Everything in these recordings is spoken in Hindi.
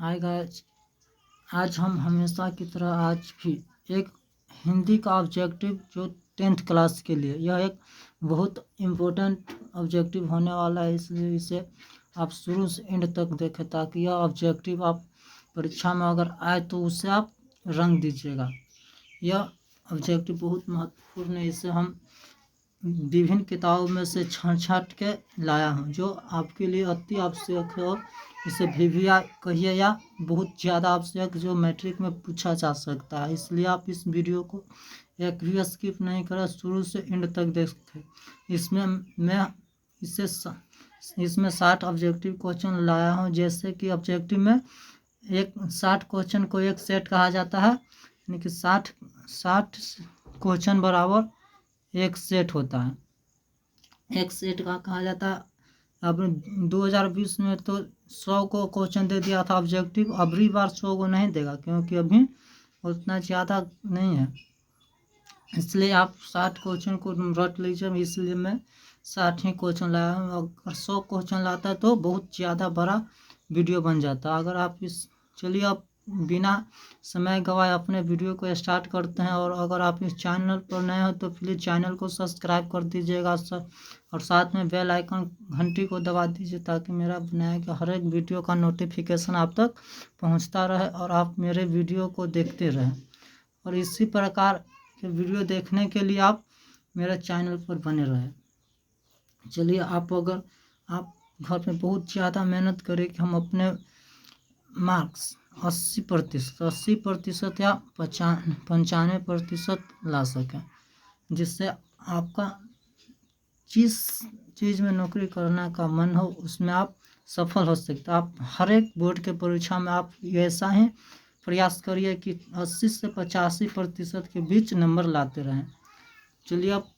हाय गाइस, आज हम हमेशा की तरह आज भी एक हिंदी का ऑब्जेक्टिव जो 10th क्लास के लिए यह एक बहुत इम्पोर्टेंट ऑब्जेक्टिव होने वाला है, इसलिए इसे आप शुरू से एंड तक देखें ताकि यह ऑब्जेक्टिव आप परीक्षा में अगर आए तो उसे आप रंग दीजिएगा। यह ऑब्जेक्टिव बहुत महत्वपूर्ण है, इसे हम विभिन्न किताबों में से छाँट के लाया हूँ जो आपके लिए अति आवश्यक है और इसे वीवीआई कहिए या बहुत ज़्यादा आवश्यक जो मैट्रिक में पूछा जा सकता है। इसलिए आप इस वीडियो को एक भी स्किप नहीं करें, शुरू से एंड तक देखें। इसमें 60 ऑब्जेक्टिव क्वेश्चन लाया हूँ। जैसे कि ऑब्जेक्टिव में 60 क्वेश्चन को एक सेट कहा जाता है, यानी कि 60 क्वेश्चन बराबर एक सेट होता है। एक सेट का कहा जाता है। अब 2020 में तो 100 को क्वेश्चन दे दिया था ऑब्जेक्टिव, अगली बार 100 को नहीं देगा क्योंकि अभी उतना ज़्यादा नहीं है, इसलिए आप 60 क्वेश्चन को रट लीजिए। इसलिए मैं 60 ही क्वेश्चन लाया हूँ। अगर 100 क्वेश्चन लाता है तो बहुत ज़्यादा बड़ा वीडियो बन जाता है। अगर आप चलिए आप बिना समय गवाए अपने वीडियो को स्टार्ट करते हैं। और अगर आप इस चैनल पर नए हो तो प्लीज़ चैनल को सब्सक्राइब कर दीजिएगा और साथ में बेल आइकन घंटी को दबा दीजिए ताकि मेरा बनाया गया हर एक वीडियो का नोटिफिकेशन आप तक पहुंचता रहे और आप मेरे वीडियो को देखते रहें। और इसी प्रकार के वीडियो देखने के लिए आप मेरे चैनल पर बने रहें। चलिए अगर आप घर में बहुत ज़्यादा मेहनत करें कि हम अपने मार्क्स 80% या 95% ला सकें, जिससे आपका जिस चीज़ में नौकरी करने का मन हो उसमें आप सफल हो सकते। आप हर एक बोर्ड के परीक्षा में आप ऐसा ही प्रयास करिए कि 80 से 85% के बीच नंबर लाते रहें। चलिए अब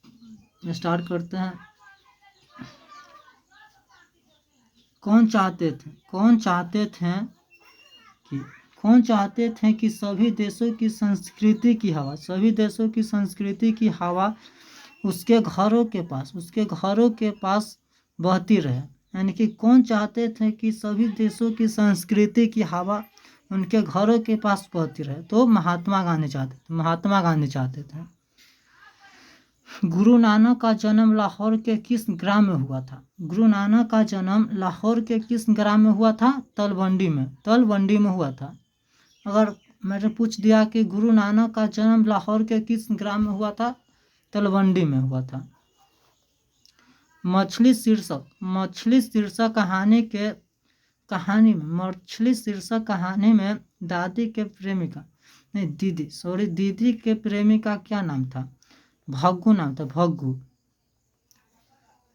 स्टार्ट करते हैं। कौन चाहते थे कि सभी देशों की संस्कृति की हवा उसके घरों के पास बहती रहे। यानी कि कौन चाहते थे कि सभी देशों की संस्कृति की हवा उनके घरों के पास बहती रहे? तो महात्मा गांधी चाहते थे। गुरु नानक का जन्म लाहौर के किस ग्राम में हुआ था? गुरु नानक का जन्म लाहौर के किस ग्राम में हुआ था? तलवंडी में हुआ था। अगर मैंने पूछ दिया कि गुरु नानक का जन्म लाहौर के किस ग्राम में हुआ था? तलवंडी में हुआ था। मछली शीर्षक कहानी में दीदी के प्रेमी का क्या नाम था? भग्गू।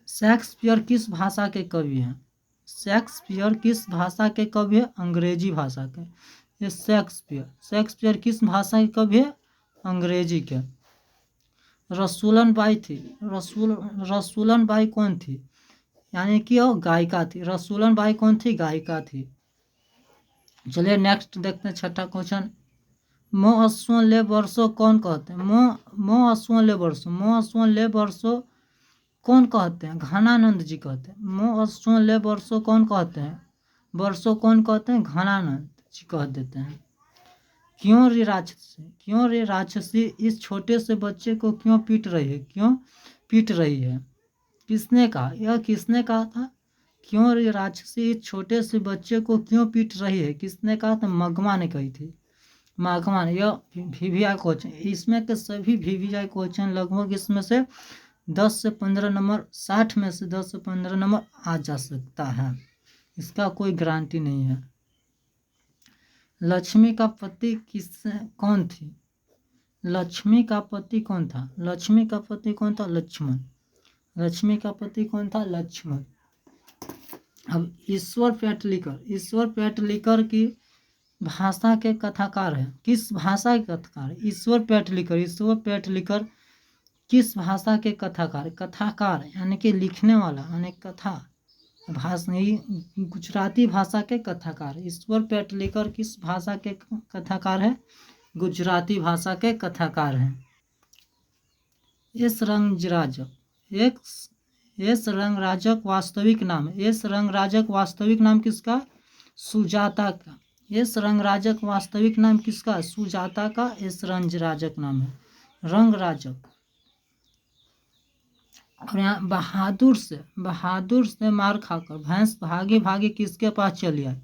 शेक्सपियर किस भाषा के कवि हैं? अंग्रेजी भाषा के। ये शेक्सपियर किस भाषा के कवि है? अंग्रेजी के। रसूलन बाई कौन थी? यानी कि वो गायिका थी। रसूलन बाई कौन थी? गायिका थी। चलिए नेक्स्ट देखते हैं, छठा क्वेश्चन। मो अश्वन ले बरसो कौन कहते हैं? मो अश्वन ले बरसो कौन कहते हैं? घनानंद जी कहते हैं। मो अश्वन ले बरसो कौन कहते हैं? घनानंद जी कह देते हैं। क्यों रे राक्षसी इस छोटे से बच्चे को क्यों पीट रही है? किसने कहा? यह किसने कहा था? क्यों रे राक्षसी इस छोटे से बच्चे को क्यों पीट रही है? किसने कहा था? मगमा ने कही थी। यह वीवीआई क्वेश्चन, इसमें के सभी वीवीआई क्वेश्चन लगभग इसमें से 10 से 15 नंबर, 60 में से 10 से 15 नंबर आ जा सकता है, इसका कोई गारंटी नहीं है। लक्ष्मी का पति कौन थी? लक्ष्मी का पति कौन था? लक्ष्मण। अब ईश्वर पेटलिकर की भाषा के कथाकार है। किस भाषा के कथाकार है? ईश्वर पेटलिकर किस भाषा के कथाकार यानी कि लिखने वाला, यानी कथा भाषा गुजराती भाषा के कथाकार। ईश्वर पेटलिकर किस भाषा के कथाकार है? गुजराती भाषा के कथाकार हैं। एस रंगराजक वास्तविक नाम किसका? सुजाता का। एस रंगराजक वास्तविक नाम किसका? सुजाता का एस रंगराजक नाम है, रंगराजक। और यहाँ बहादुर से मार खाकर भैंस भागे भागे किसके पास चली आई?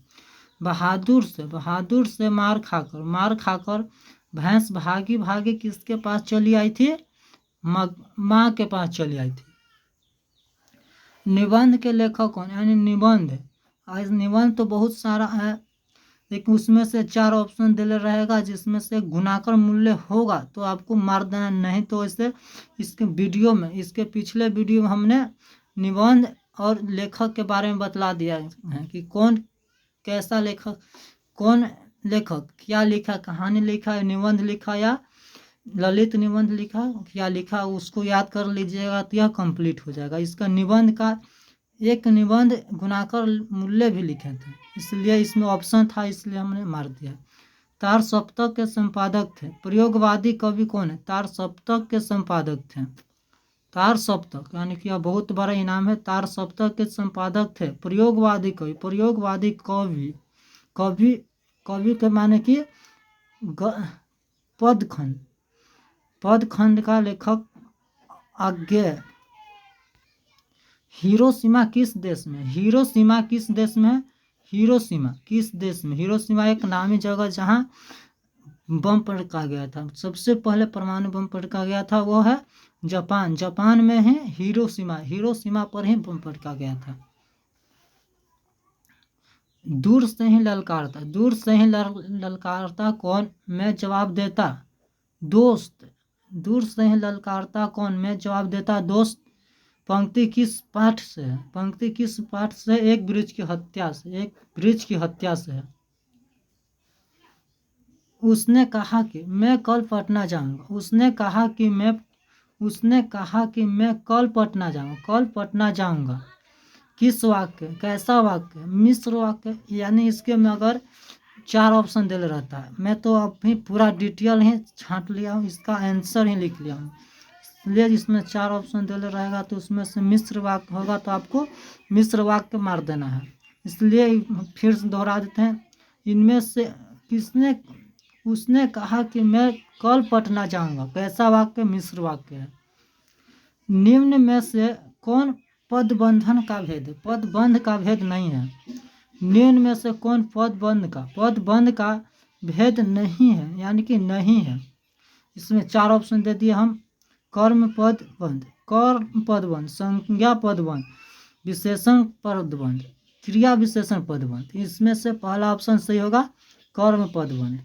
बहादुर से मार खाकर भैंस भागी भागे किसके पास चली आई थी? माँ के पास चली आई थी। निबंध के लेखक कौन? यानी निबंध, आज निबंध तो बहुत सारा है, लेकिन उसमें से 4 ऑप्शन दिले रहेगा, जिसमें से गुणाकर मूल्य होगा तो आपको मार देना, नहीं तो इसे इसके पिछले वीडियो में हमने निबंध और लेखक के बारे में बतला दिया है कि कौन कैसा लेखक, कौन लेखक क्या लिखा, कहानी लिखा, निबंध लिखा या ललित निबंध लिखा, क्या लिखा, उसको याद कर लीजिएगा तो यह कंप्लीट हो जाएगा। इसका निबंध का एक निबंध गुणाकर मूल्य भी लिखे थे, इसलिए इसमें ऑप्शन था, इसलिए हमने मार दिया। तार सप्तक के संपादक थे। प्रयोगवादी कवि कौन है? तार सप्तक के संपादक थे। तार सप्तक यानी कि यह बहुत बड़ा इनाम है। तार सप्तक के संपादक थे प्रयोगवादी कवि। प्रयोगवादी कवि कवि कवि के माने कि पदखंड का लेखक अज्ञेय। हिरोशिमा किस देश में? हिरोशिमा किस देश में है? हिरोशिमा किस देश में? हिरोशिमा एक नामी जगह जहाँ बम पड़का गया था, सबसे पहले परमाणु बम पड़का गया था, वो है जापान में है हिरोशिमा पर ही बम पड़का गया था। दूर से ही ललकारता कौन? मैं जवाब देता दोस्त। दूर से ही ललकारता कौन? मैं जवाब देता दोस्त। पंक्ति किस पाठ से है? पंक्ति किस पाठ से? एक वृक्ष की हत्या से है। उसने कहा कि मैं कल पटना जाऊंगा। उसने कहा कि मैं कल पटना जाऊंगा। किस वाक्य? कैसा वाक्य? मिश्र वाक्य, यानी इसके में अगर 4 ऑप्शन दिल रहता है, मैं तो अभी पूरा डिटेल ही छांट लिया हूँ, इसका आंसर ही लिख लिया हूँ, इसलिए इसमें 4 ऑप्शन दिल रहेगा तो उसमें से मिश्र वाक्य होगा तो आपको मिश्र वाक्य मार देना है। इसलिए फिर से दोहरा देते हैं, इनमें से उसने कहा कि मैं कल पटना जाऊंगा, कैसा वाक्य? मिश्र वाक्य है। निम्न में से कौन पदबंधन का भेद? पदबंध का भेद नहीं है। निम्न में से कौन पदबंध का भेद नहीं है, यानी कि नहीं है। इसमें 4 ऑप्शन दे दिए हम, कर्म पदबंध, संज्ञा पदबंध, विशेषण पदबंध, क्रिया विशेषण पदबंध। इसमें से पहला ऑप्शन सही होगा, कर्म पदबंध।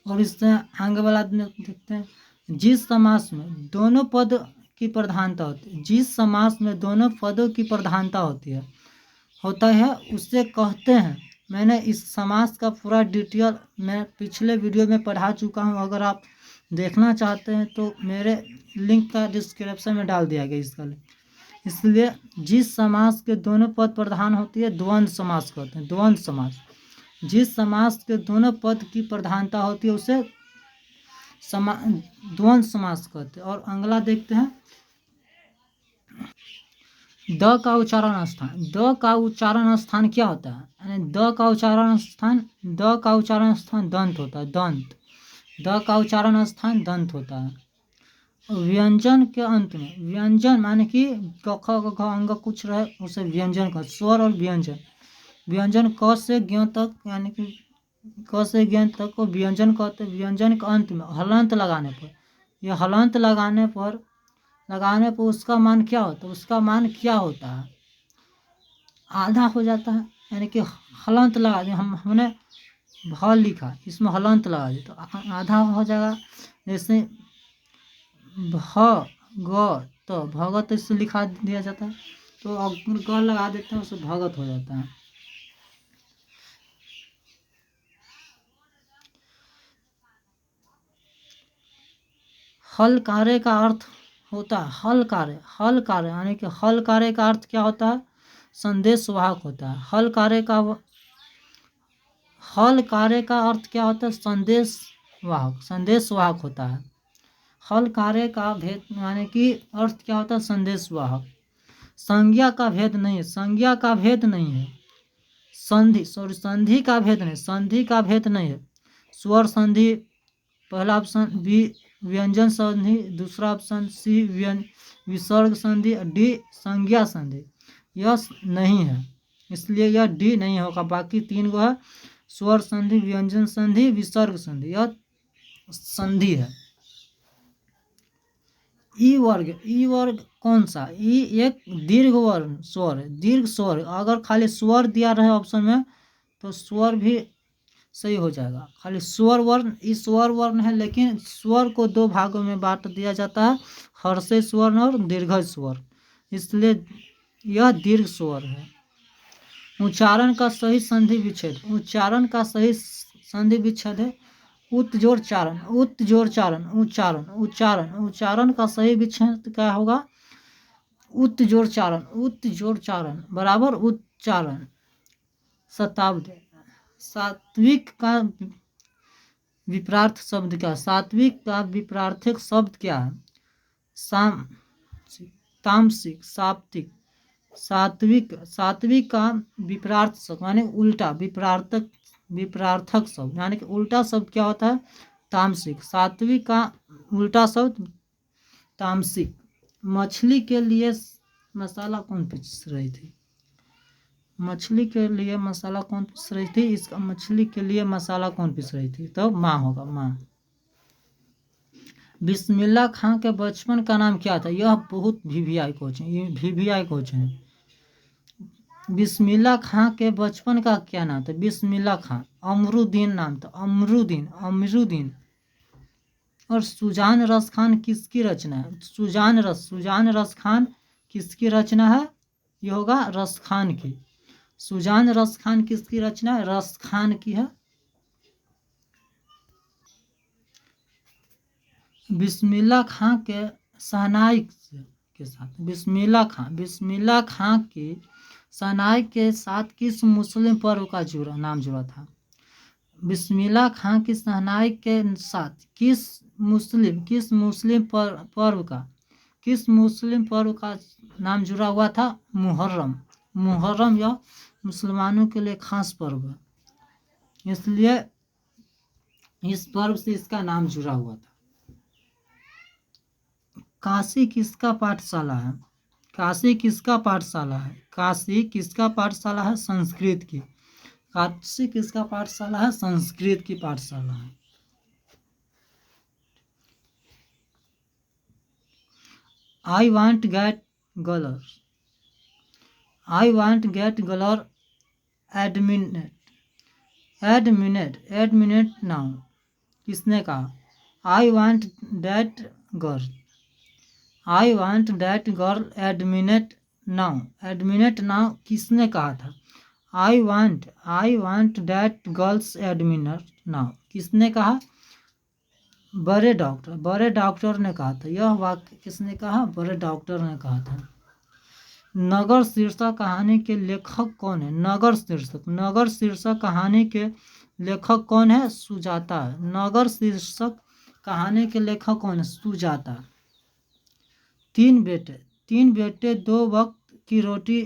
और इससे आगे वाला देखते हैं, जिस समास में दोनों पद की प्रधानता होती है, जिस समास में दोनों पदों की प्रधानता होता है उसे कहते हैं। मैंने इस समास का पूरा डिटेल मैं पिछले वीडियो में पढ़ा चुका हूं, अगर आप देखना चाहते हैं तो मेरे लिंक का डिस्क्रिप्शन में डाल दिया गया इसका लिंक। इसलिए जिस समास के दोनों पद प्रधान होती है द्वंद्व समास कहते हैं। द्वंद्व समास, जिस समास के दोनों पद की प्रधानता होती है उसे द्वंद्व समास कहते हैं। और अगला देखते हैं, द का उच्चारण स्थान क्या होता है? यानी द का उच्चारण स्थान दंत होता है। द का उच्चारण स्थान दंत होता है। व्यंजन के अंत में, व्यंजन माने कि क ख ग घ अंग कुछ रहे उसे व्यंजन का, स्वर और व्यंजन क से ज्ञ तक, यानी कि क से ज्ञ तक को व्यंजन कहते हैं। व्यंजन के अंत में हलंत लगाने पर, यह हलंत लगाने पर उसका मान क्या होता है? आधा हो जाता है, यानी कि हलंत लगा दिया, हमने भ लिखा, इसमें हलंत लगा दिया तो आधा हो जाएगा। जैसे भगत इससे लिखा दिया जाता है, तो अगर ग लगा देते हैं उसे भगत हो जाता है। हल कार्य का अर्थ होता है, हल कार्य यानी कि हल कार्य का अर्थ क्या होता है? संदेश वाहक होता है। हल कार्य का अर्थ क्या होता है? संदेश वाहक होता है। हल कार्य का भेद यानी कि अर्थ क्या होता है? संदेश वाहक। संज्ञा का भेद नहीं है, संधि का भेद नहीं, संधि का भेद नहीं है। स्वर संधि पहला ऑप्शन, बी व्यंजन संधि दूसरा ऑप्शन, सी विसर्ग संधि, डी संज्ञा संधि। यह नहीं है, इसलिए यह डी नहीं होगा। बाकी तीन को है, स्वर संधि, व्यंजन संधि, विसर्ग संधि, यह संधि है। ई वर्ग कौन सा? ई एक दीर्घ वर्ण स्वर है, दीर्घ स्वर। अगर खाली स्वर दिया रहे ऑप्शन में तो स्वर भी सही हो जाएगा। खाली स्वर वर्ण, ई स्वर वर्ण है, लेकिन स्वर को दो भागों में बांट दिया जाता है, हर्षेय स्वर और दीर्घ स्वर, इसलिए यह दीर्घ स्वर है। उच्चारण का सही संधि विच्छेद, उच्चारण का सही संधि विच्छेद है उत्जोड़ चारण, उत्जोड़ चारण, उच्चारण उच्चारण उच्चारण का सही विच्छेद क्या होगा? उत्जोड़ चारण, उत्जोड़ चारण बराबर उच्चारण। शताब्द, सात्विक का विपरार्थ शब्द क्या? सात्विक का विपरार्थिक शब्द क्या है? तामसिक, सात्विक। सात्विक का विपरार्थ शब्द यानी उल्टा, विपरार्थक शब्द यानी कि उल्टा शब्द क्या होता है? तामसिक। सात्विक का उल्टा शब्द तामसिक। मछली के लिए मसाला कौन पीस रही थी? मछली के लिए मसाला कौन पीस रही थी? इसका मछली के लिए मसाला कौन पीस रही थी? तो माँ होगा, माँ। बिस्मिल्लाह खां के बचपन का नाम क्या था? यह बहुत VVI क्वेश्चन, ये VVI क्वेश्चन है। बिस्मिल्लाह खां के बचपन का क्या नाम था? बिस्मिल्लाह खां, अमरुद्दीन नाम था, अमरुद्दीन। और सुजान रस खान किसकी रचना है? सुजान रस खान किसकी रचना है? ये होगा रस खान की। सुजान रस खान किसकी रचना है? रस खान की है। बिस्मिल्लाह खां के शहनाई के साथ, बिस्मिल्लाह खां की शहनाई के साथ किस मुस्लिम पर्व का नाम जुड़ा था? बिस्मिल्लाह खां की शहनाई के साथ किस मुस्लिम पर्व का नाम जुड़ा हुआ था? मुहर्रम यह मुसलमानों के लिए खास पर्व है, इसलिए इस पर्व से इसका नाम जुड़ा हुआ था। काशी किसका पाठशाला है? काशी किसका पाठशाला है? काशी किसका पाठशाला है? संस्कृत की। काशी किसका पाठशाला है? संस्कृत की पाठशाला है। I want get color adminate now, किसने कहा? I want that girl adminate now किसने कहा था? I want that girls adminate now किसने कहा? बड़े डॉक्टर ने कहा था। यह वाक्य किसने कहा? बड़े डॉक्टर ने कहा था। नगर शीर्षक कहानी के लेखक कौन है? नगर शीर्षक कहानी के लेखक कौन है? सुजाता है। नगर शीर्षक कहानी के लेखक कौन है? सुजाता। तीन बेटे दो वक्त की रोटी,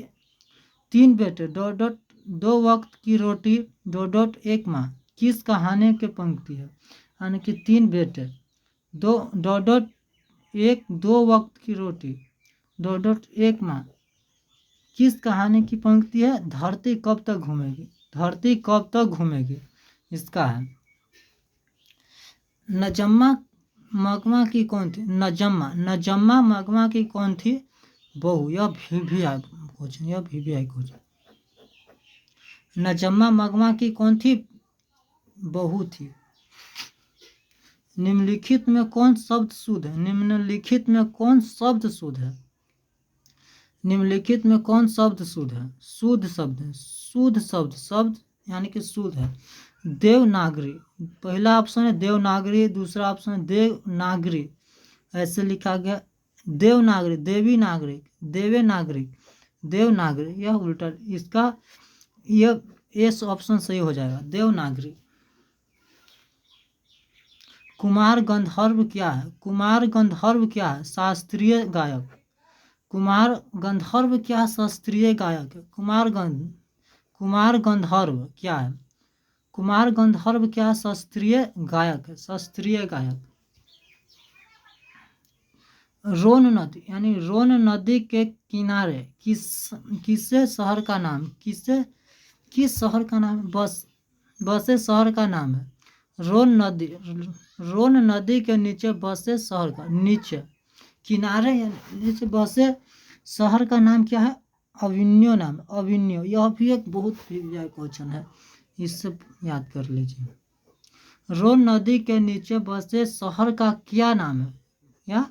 तीन बेटे दो वक्त की रोटी एक माँ किस कहानी के पंक्ति है? यानी कि तीन बेटे दो वक्त की रोटी एक माँ किस कहानी की पंक्ति है? धरती कब तक घूमेगी इसका है। नजम्मा मगमा की कौन थी? नजम्मा मगमा की कौन थी? बहू। यह VVI क्वेश्चन। नजम्मा मगमा की कौन थी? बहू थी। निम्नलिखित में कौन शब्द शुद्ध है? निम्नलिखित में कौन शब्द शुद्ध है? शुद्ध शब्द यानी कि शुद्ध है। देवनागरी, पहला ऑप्शन है देवनागरी, दूसरा ऑप्शन है देवनागरी, ऐसे लिखा गया। देवनागरी, देवी नागरिक, देवे नागरिक, देवनागरी, यह उल्टा, इसका यह एस ऑप्शन सही हो जाएगा, देवनागरी। कुमार गंधर्व क्या है? शास्त्रीय गायक। कुमार गंधर्व क्या शास्त्रीय गायक है? कुमार गंधर्व क्या है? कुमार गंधर्व क्या है? शास्त्रीय गायक है, शास्त्रीय गायक। रोन नदी यानी रोन नदी के किनारे किसे शहर का नाम, किस शहर का नाम? बसे शहर का नाम है रोन नदी के नीचे बसे शहर का, नीचे किनारे यानी नीचे बसे शहर का नाम क्या है? अविन्यो नाम, अविन्यो। यह भी एक बहुत क्वेश्चन है, इससे याद कर लीजिए। रोन नदी के नीचे बसे शहर का क्या नाम है? या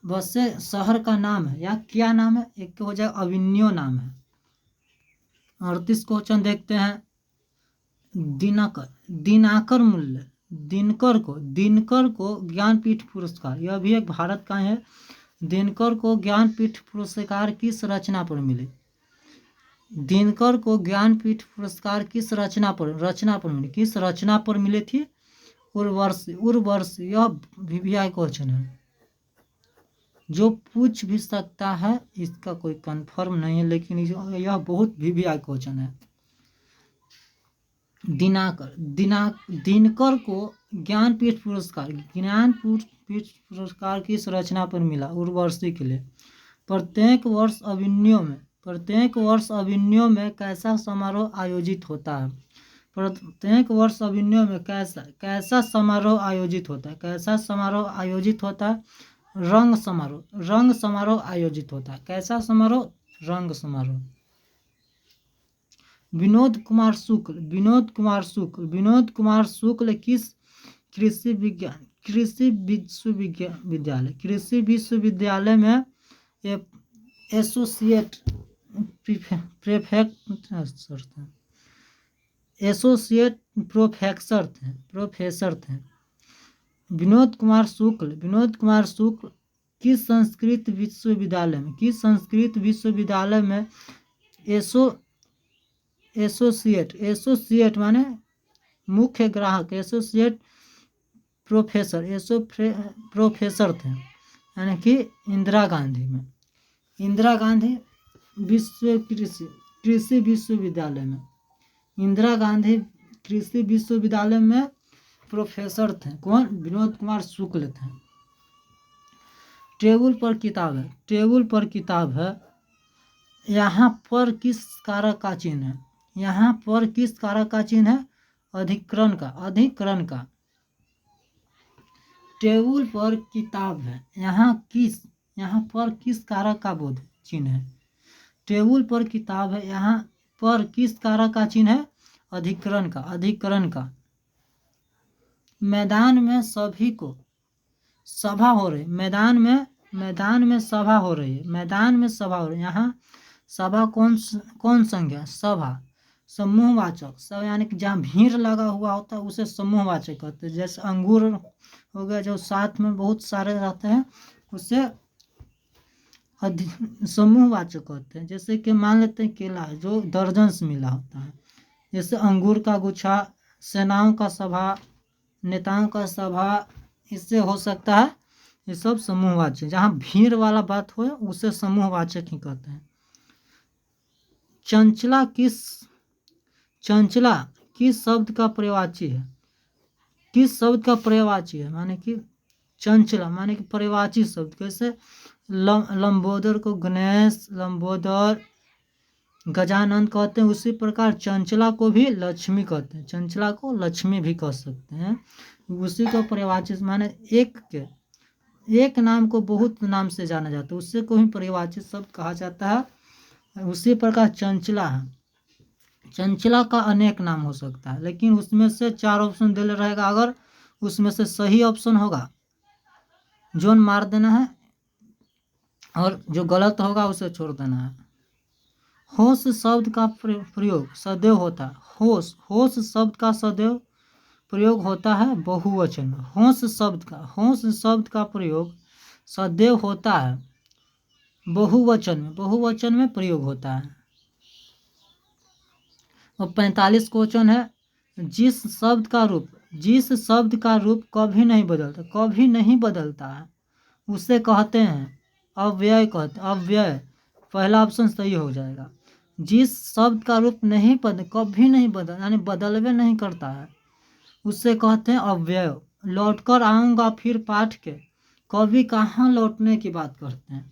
बसे शहर का नाम है या क्या नाम है? एक हो जाए अविन्यो नाम है। 38 क्वेश्चन देखते हैं। दिनकर मूल्य, दिनकर को ज्ञानपीठ पुरस्कार, यह भी एक भारत का है। दिनकर को ज्ञानपीठ पुरस्कार किस रचना पर मिले? दिनकर को ज्ञानपीठ पुरस्कार किस रचना पर मिले? किस रचना पर मिले थी? उर्वशी। यह VVI क्वेश्चन है जो पूछ भी सकता है, इसका कोई कंफर्म नहीं है, लेकिन यह बहुत VVI क्वेश्चन है। दिनकर को ज्ञानपीठ पुरस्कार किस रचना पर मिला? उर्वशी के लिए। प्रत्येक वर्ष अभिन्यो में कैसा समारोह आयोजित होता है? प्रत्येक वर्ष अभिन्यो में कैसा समारोह आयोजित होता है? कैसा समारोह आयोजित होता है? रंग समारोह आयोजित होता है। कैसा समारोह? रंग समारोह। विनोद कुमार शुक्ल किस कृषि विश्वविद्यालय में एसोसिएट प्रोफेसर थे। विनोद कुमार शुक्ल किस संस्कृत विश्वविद्यालय में एसोसिएट माने मुख्य ग्राहक, एसोसिएट प्रोफेसर थे, यानी कि इंदिरा गांधी कृषि विश्वविद्यालय में, इंदिरा गांधी कृषि विश्वविद्यालय में प्रोफेसर थे। कौन? विनोद कुमार शुक्ल थे। टेबल पर किताब है। यहाँ पर किस कारक का चिन्ह है? यहाँ पर किस कारक का चिन्ह है? अधिकरण का। टेबल पर किताब है। यहाँ पर किस कारक का बोध चिन्ह है? टेबल पर किताब है, यहाँ पर किस कारक का चिन्ह है? अधिकरण का। मैदान में सभी को सभा हो रही, मैदान में सभा हो रही है, यहाँ सभा कौन संज्ञा? सभा समूहवाचक। सब यानी कि जहाँ भीड़ लगा हुआ होता है उसे समूहवाचक कहते हैं। जैसे अंगूर हो गया जो साथ में बहुत सारे रहते हैं, उसे समूहवाचक कहते हैं। जैसे कि मान लेते हैं केला है जो दर्जन से मिला होता है। जैसे अंगूर का गुच्छा, सेनाओं का सभा, नेताओं का सभा, इससे हो सकता है। ये सब समूहवाचक, जहाँ भीड़ वाला बात हो उसे समूहवाचक ही कहते हैं। चंचला किस शब्द का पर्यायवाची है? किस शब्द का पर्यायवाची है? माने कि चंचला माने कि पर्यायवाची शब्द। कैसे? लंबोदर को गणेश, लंबोदर, गजानन कहते हैं, उसी प्रकार चंचला को भी लक्ष्मी कहते हैं। चंचला को लक्ष्मी भी कह सकते हैं। उसी को पर्यायवाची माने एक नाम को बहुत नाम से जाना जाता है, उससे कोई पर्यायवाची शब्द कहा जाता है। उसी प्रकार चंचला है। चंचला का अनेक नाम हो सकता है, लेकिन उसमें से 4 ऑप्शन दे रहेगा। अगर उसमें से सही ऑप्शन होगा जोन मार देना है, और जो गलत होगा उसे छोड़ देना है। होश शब्द का प्रयोग सदैव होता है। होश शब्द का सदैव प्रयोग होता है बहुवचन में। होश शब्द का प्रयोग सदैव होता है बहुवचन में प्रयोग होता है। और 45 क्वेश्चन है। जिस शब्द का रूप कभी नहीं बदलता है उसे कहते हैं अव्यय। पहला ऑप्शन सही हो जाएगा। जिस शब्द का रूप नहीं कभी नहीं बदल यानी बदलवे नहीं करता है उससे कहते हैं अव्यय। लौटकर आऊँगा फिर पाठ के, कवि कहाँ लौटने की बात करते हैं।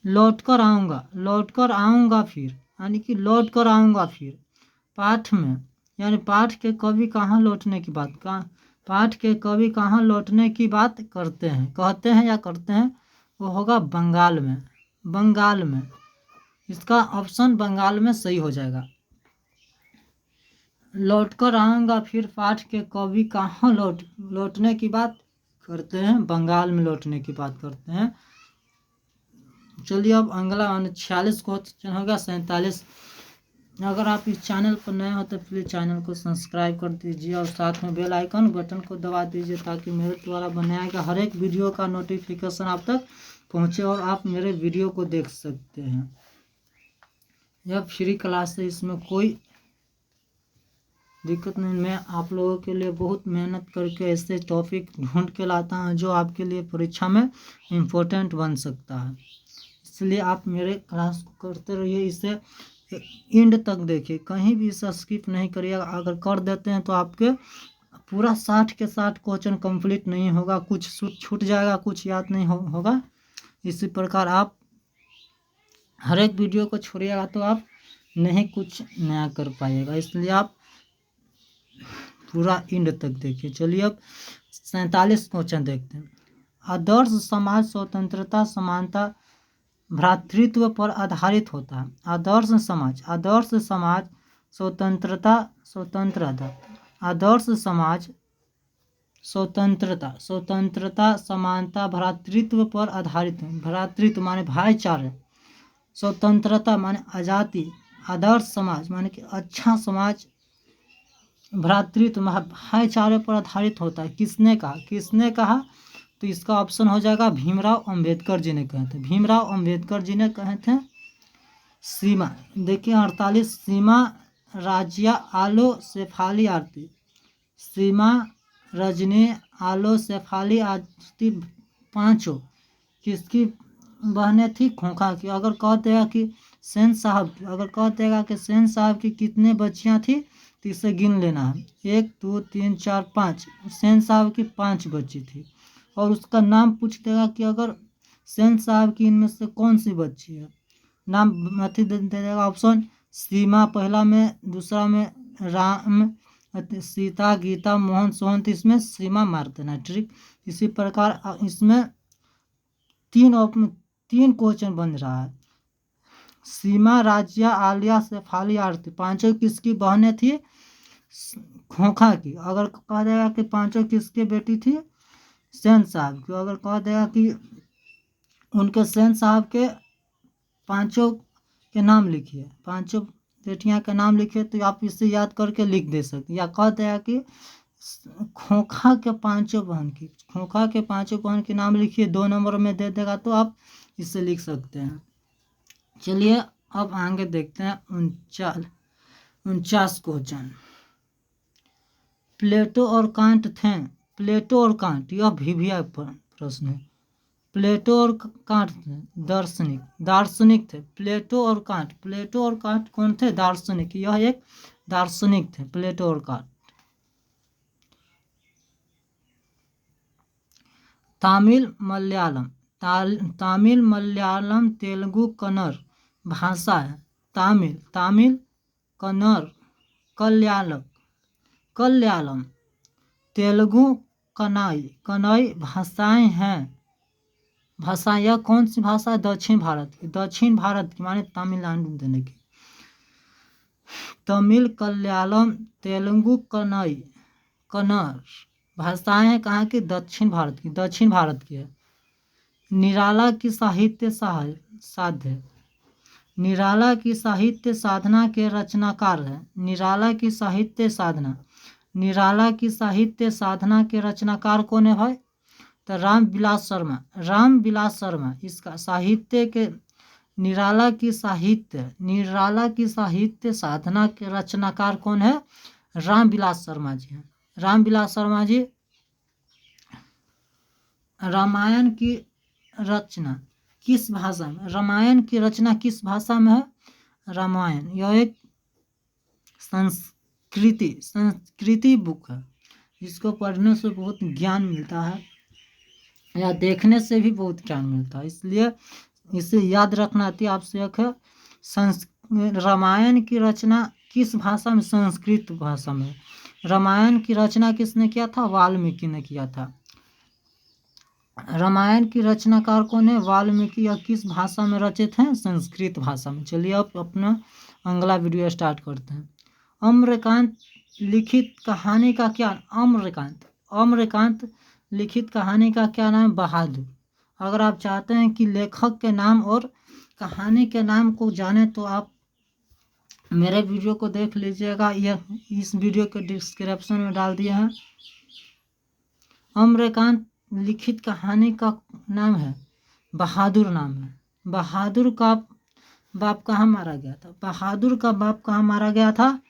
लौटकर आऊँगा फिर यानी कि लौट कर आऊँगा फिर पाठ में, यानी पाठ के कवि कहाँ लौटने की बात पाठ के कवि कहाँ लौटने की बात करते हैं, कहते हैं या करते हैं, वो होगा बंगाल में। बंगाल में, इसका ऑप्शन बंगाल में सही हो जाएगा। लौटकर आऊँगा फिर पाठ के कवि कहाँ लौटने की बात करते हैं, बंगाल में लौटने की बात करते हैं। चलिए अब अगला 46 क्वेश्चन होगा 47। अगर आप इस चैनल पर नए हो तो प्लीज़ चैनल को सब्सक्राइब कर दीजिए और साथ में बेल आइकन बटन को दबा दीजिए ताकि मेरे द्वारा बनाया गया हर एक वीडियो का नोटिफिकेशन आप तक पहुंचे और आप मेरे वीडियो को देख सकते हैं। यह फ्री क्लास है, इसमें कोई दिक्कत नहीं। मैं आप लोगों के लिए बहुत मेहनत करके ऐसे टॉपिक ढूंढ के लाता हूँ जो आपके लिए परीक्षा में इम्पोर्टेंट बन सकता है, इसलिए आप मेरे क्लास को करते रहिए। इसे एंड तक देखिए, कहीं भी इसे स्किप नहीं करिएगा। अगर कर देते हैं तो आपके पूरा 60 के 60 क्वेश्चन कंप्लीट नहीं होगा, कुछ छूट जाएगा, कुछ याद नहीं होगा। इसी प्रकार आप हर एक वीडियो को छोड़िएगा तो आप नहीं कुछ नया कर पाइएगा, इसलिए आप पूरा एंड तक देखिए। चलिए अब 47 क्वेश्चन देखते हैं। आदर्श समाज स्वतंत्रता, समानता, भ्रातृत्व पर आधारित होता है। आदर्श समाज स्वतंत्रता, आदर्श समाज स्वतंत्रता, समानता, भ्रातृत्व पर आधारित है। भ्रातृत्व माने भाईचारे, स्वतंत्रता माने आज़ादी, आदर्श समाज माने कि अच्छा समाज, भ्रातृत्व भाईचारे पर आधारित होता है। किसने कहा तो इसका ऑप्शन हो जाएगा भीमराव अंबेडकर जी ने कहे थे। भीमराव अंबेडकर जी ने कहे थे। सीमा देखिए 48, सीमा राज्य आलो शेफाली आरती, सीमा रजनी आलो शेफाली आरती पांचों किसकी बहनें थी, खोखा की। अगर कह देगा कि सेन साहब की कितने बच्चियां थी तो इसे गिन लेना है, 1 2 3 4 5। सेन साहब की 5 बच्ची थी और उसका नाम पूछ देगा कि अगर सेन साहब की इनमें से कौन सी बच्ची है, नाम अथी दे देगा ऑप्शन। सीमा पहला में, दूसरा में राम, सीता, गीता, मोहन, सोहन, तो इसमें सीमा मार देना ट्रिक। इसी प्रकार इसमें 3 क्वेश्चन बन रहा है। सीमा, राज्य, आलिया, शेफाली आरती पांचों किसकी बहनें थी, खोखा की। अगर कह देगा कि पांचों किसके बेटी थी, सेन साहब की। अगर कह देगा कि उनके सेन साहब के पांचों के नाम लिखिए, पांचों बेटियां के नाम लिखिए, तो आप इससे याद करके लिख दे सकते। या कह देगा कि खोखा के पांचों बहन के नाम लिखिए, 2 नंबर में दे देगा तो आप इससे लिख सकते हैं। चलिए अब आगे देखते हैं 49 क्वेश्चन। प्लेटो और कांट यह भी प्रश्न है। प्लेटो और कांट दार्शनिक थे। प्लेटो और कांट कौन थे, दार्शनिक। यह एक दार्शनिक थे प्लेटो और कांट। तमिल मलयालम तेलुगु कन्नड़ भाषा है। तमिल कन्नड़ कल्यालम तेलुगु कन्नई भाषाएं हैं। यह कौन सी भाषा है, दक्षिण भारत की माने तमिलनाडु देने की। तमिल कल्यालम तेलुगु कन्नड़ भाषाएं हैं कहाँ की, दक्षिण भारत की है। निराला की साहित्य साधना के रचनाकार है। निराला की साहित्य साधना के रचनाकार कौन है भाई, तो रामविलास शर्मा। इसका साहित्य के निराला की साहित्य साधना के रचनाकार कौन है, रामविलास शर्मा जी हैं। रामविलास शर्मा जी रामायण की रचना किस भाषा में, किस भाषा में है, रामायण यह एक संस्कृति बुक है, जिसको पढ़ने से बहुत ज्ञान मिलता है या देखने से भी बहुत ज्ञान मिलता है, इसलिए इसे याद रखना अति आवश्यक है। रामायण की रचना किस भाषा में? संस्कृत भाषा में। रामायण की रचना किसने किया था? वाल्मीकि ने किया था। रामायण की रचनाकार कौन है? वाल्मीकि। यह किस भाषा में रचित हैं? संस्कृत भाषा में। चलिए अब अपना अगला वीडियो स्टार्ट करते हैं। अम्रकांत लिखित कहानी का क्या? अम्रकांत लिखित कहानी का क्या नाम? बहादुर। अगर आप चाहते हैं कि लेखक के नाम और कहानी के नाम को जाने तो आप मेरे वीडियो को देख लीजिएगा, यह इस वीडियो के डिस्क्रिप्शन में डाल दिए हैं। अम्रकांत लिखित कहानी का नाम है बहादुर नाम है। बहादुर का बाप कहाँ मारा गया था? बहादुर का बाप कहाँ मारा गया था?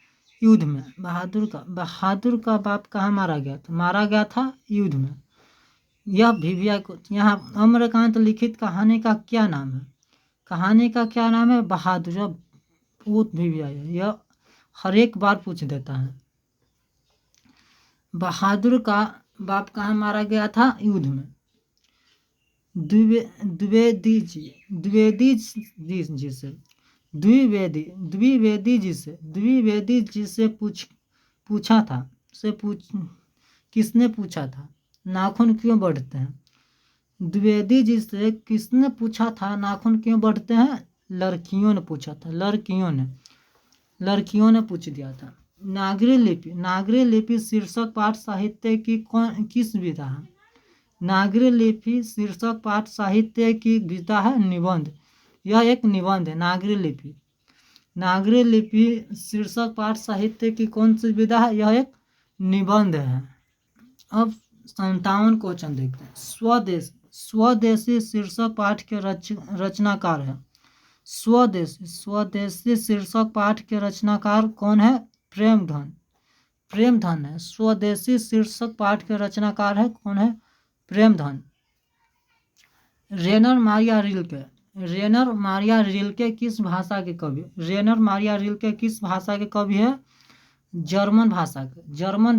युद्ध में। बहादुर का बाप कहाँ मारा गया था? मारा गया था युद्ध में। यह भिविया को यहाँ अम्रकांत लिखित कहानी का क्या नाम है? कहानी का क्या नाम है? बहादुर। यह बहुत भिविया है, यह हर एक बार पूछ देता है। बहादुर का बाप कहाँ मारा गया था? युद्ध में। द्विवेदी जी से पूछा था किसने पूछा था नाखून क्यों बढ़ते हैं? द्विवेदी जी से किसने पूछा था नाखून क्यों बढ़ते हैं? लड़कियों ने पूछा था। लड़कियों ने पूछ दिया था। नागरी लिपि शीर्षक पाठ साहित्य की किस विधा है? नागरी लिपि शीर्षक पाठ साहित्य की विधा है निबंध। यह एक निबंध है। नागरी लिपि शीर्षक पाठ साहित्य की कौन सी विधा है? यह एक निबंध है। अब 57 क्वेश्चन देखते हैं। स्वदेशी शीर्षक पाठ के रचनाकार है। स्वदेशी शीर्षक पाठ के रचनाकार कौन है? प्रेमधन है। स्वदेशी शीर्षक पाठ के रचनाकार है कौन है? प्रेमधन। रेनर मारिया रिल्के किस भाषा के कवि? रेनर मारिया रिल्के किस भाषा के कवि है? जर्मन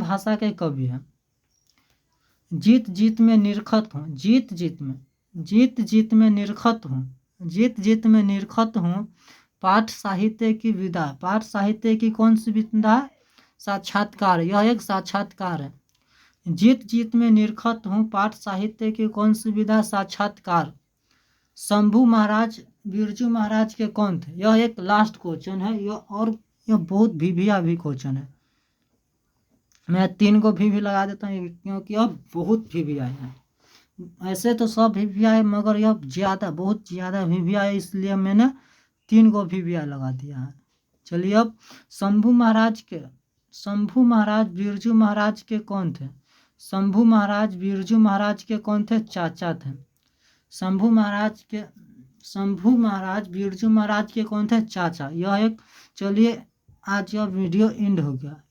भाषा के कवि है। जीत जीत में निरखत हूँ पाठ साहित्य की विधा। पाठ साहित्य की कौन सी विधा है? साक्षात्कार। यह एक साक्षात्कार है। जीत जीत में निरखत हूँ पाठ साहित्य की कौन सी विधा? साक्षात्कार। शंभू महाराज बिरजू महाराज के कौन थे? यह एक लास्ट क्वेश्चन है, यह बहुत भिविया भी क्वेश्चन है। मैं 3 को भी लगा देता हूँ क्योंकि अब बहुत भिविया है। ऐसे तो सब भिविया है मगर यह बहुत ज़्यादा भिविया है, इसलिए मैंने 3 को भिविया लगा दिया है। चलिए अब शंभू महाराज बिरजू महाराज के कौन थे? शंभू महाराज बिरजू महाराज के कौन थे? चाचा थे। शंभू महाराज बिरजू महाराज के कौन थे? चाचा। यह एक। चलिए आज यह वीडियो एंड हो गया।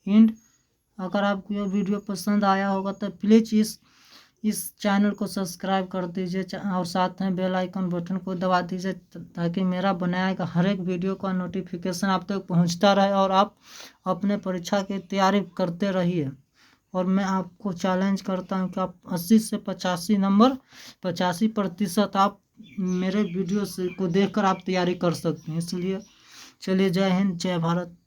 अगर आपको यह वीडियो पसंद आया होगा तो प्लीज़ इस चैनल को सब्सक्राइब कर दीजिए और साथ में बेल आइकन बटन को दबा दीजिए ताकि मेरा बनाया गया हर एक वीडियो का नोटिफिकेशन आप तक पहुंचता रहे और आप अपने परीक्षा की तैयारी करते रहिए। और मैं आपको चैलेंज करता हूं कि आप 80 से 85% आप मेरे वीडियो को देखकर आप तैयारी कर सकते हैं। इसलिए चलिए, जय हिंद, जय भारत।